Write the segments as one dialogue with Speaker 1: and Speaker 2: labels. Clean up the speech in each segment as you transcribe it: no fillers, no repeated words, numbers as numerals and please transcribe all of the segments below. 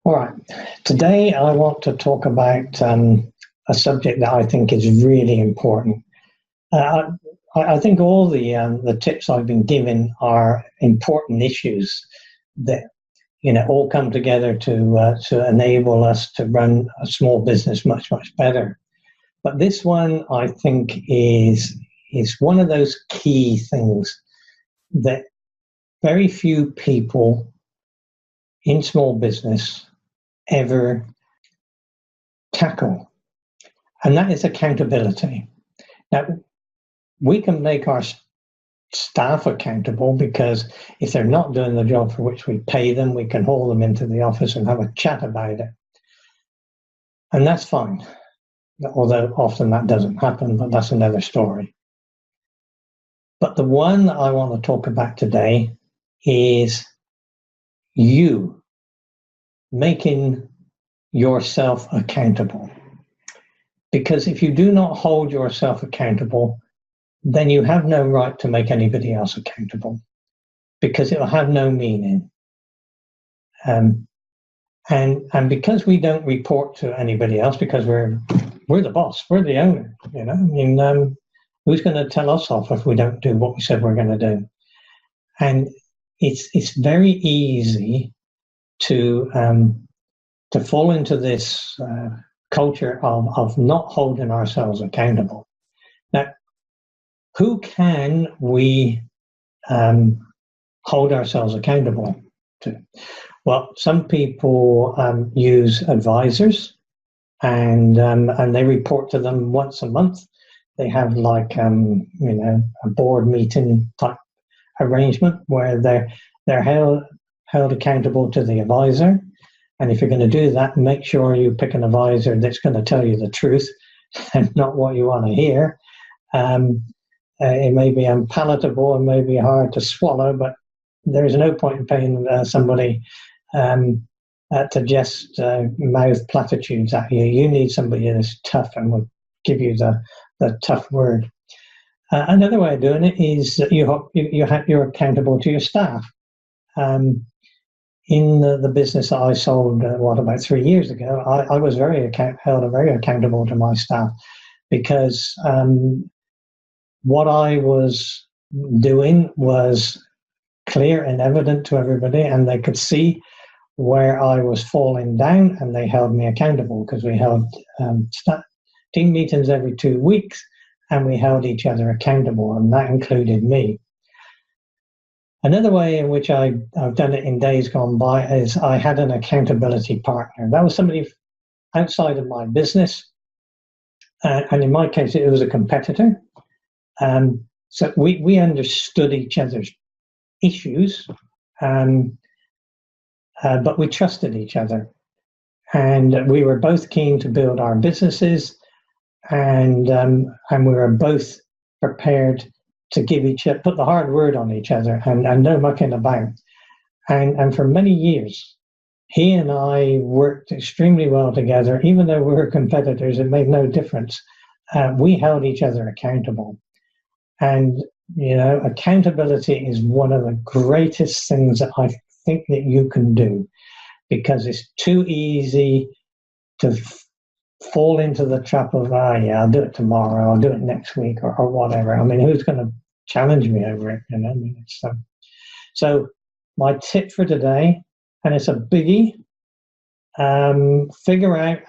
Speaker 1: All right. Today, I want to talk about a subject that I think is really important. Uh, I think all the tips I've been given are important issues that all come together to enable us to run a small business much better. But this one, I think, is one of those key things that very few people in small business ever tackle, and that is accountability. Now, we can make our staff accountable because if they're not doing the job for which we pay them, we can haul them into the office and have a chat about it. And that's fine, although often that doesn't happen, but that's another story. But the one I want to talk about today is you making yourself accountable. Because if you do not hold yourself accountable, then you have no right to make anybody else accountable, because it will have no meaning. And because we don't report to anybody else, because we're the boss, we're the owner. Who's going to tell us off if we don't do what we said we're going to do? And it's very easy to fall into this culture of not holding ourselves accountable. Now, who can we hold ourselves accountable to? Well, some people use advisors, and they report to them once a month. They have a board meeting type arrangement where they're held accountable to the advisor. And if you're going to do that, make sure you pick an advisor that's going to tell you the truth and not what you want to hear. It may be unpalatable and may be hard to swallow, but there's no point in paying somebody to just mouth platitudes at you. You need somebody that's tough and will give you the tough word. Another way of doing it is that you're accountable to your staff. In the business that I sold, about 3 years ago, I was very accountable to my staff, because what I was doing was clear and evident to everybody, and they could see where I was falling down, and they held me accountable, because we held team meetings every 2 weeks, and we held each other accountable, and that included me. Another way in which I've done it in days gone by is I had an accountability partner. That was somebody outside of my business, and in my case, it was a competitor. So we understood each other's issues, but we trusted each other, and we were both keen to build our businesses, and we were both prepared to put the hard word on each other, and no mucking about. And for many years, he and I worked extremely well together. Even though we were competitors, it made no difference. We held each other accountable. And, accountability is one of the greatest things that I think that you can do, because it's too easy to fall into the trap of, I'll do it tomorrow, I'll do it next week, or whatever. I mean, who's going to challenge me over it? So my tip for today, and it's a biggie, figure out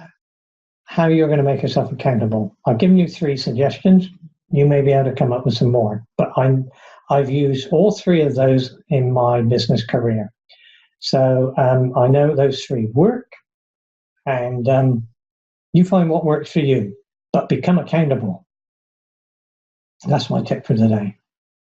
Speaker 1: how you're going to make yourself accountable. I've given you 3 suggestions. You may be able to come up with some more, but I've used all 3 of those in my business career. So I know those 3 work, and you find what works for you, but become accountable. That's my tip for today.